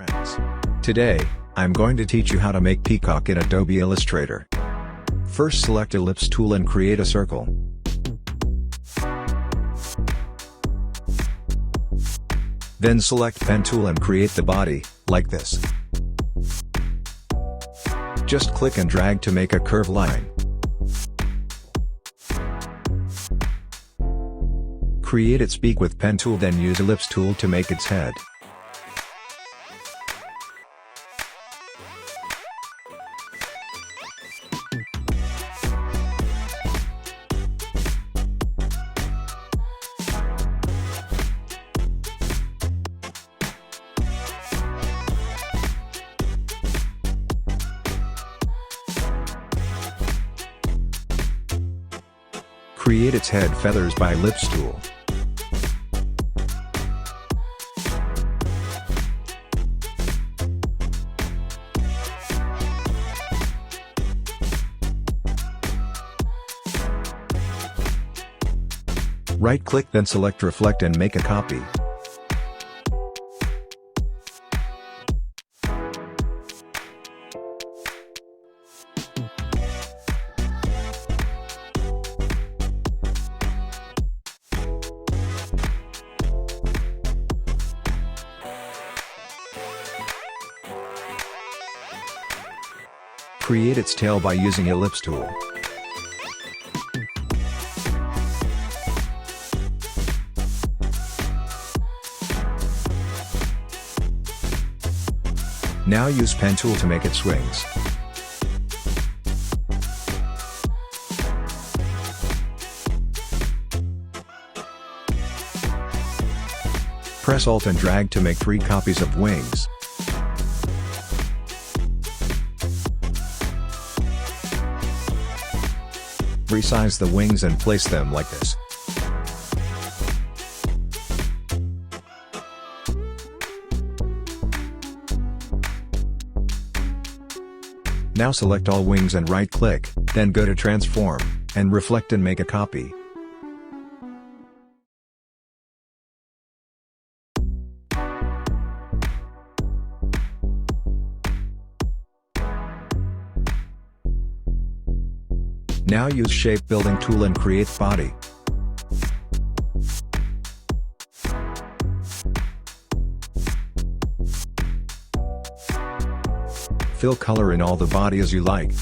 friends. Today, I'm going to teach you how to make Peacock in Adobe Illustrator. First, select Ellipse tool and create a circle. Then select Pen tool and create the body, like this. Just click and drag to make a curved line. Create its beak with Pen tool, then use Ellipse tool to make its head. Create its head feathers by Ellipse tool. Right-click, then select Reflect and make a copy. Create its tail by using Ellipse tool. Now use Pen tool to make its wings. Press Alt and drag to make 3 copies of wings. Resize the wings and place them like this. Now select all wings and right-click, then go to Transform, and Reflect and make a copy. Now use Shape Building tool and create body. Fill color in all the body as you like.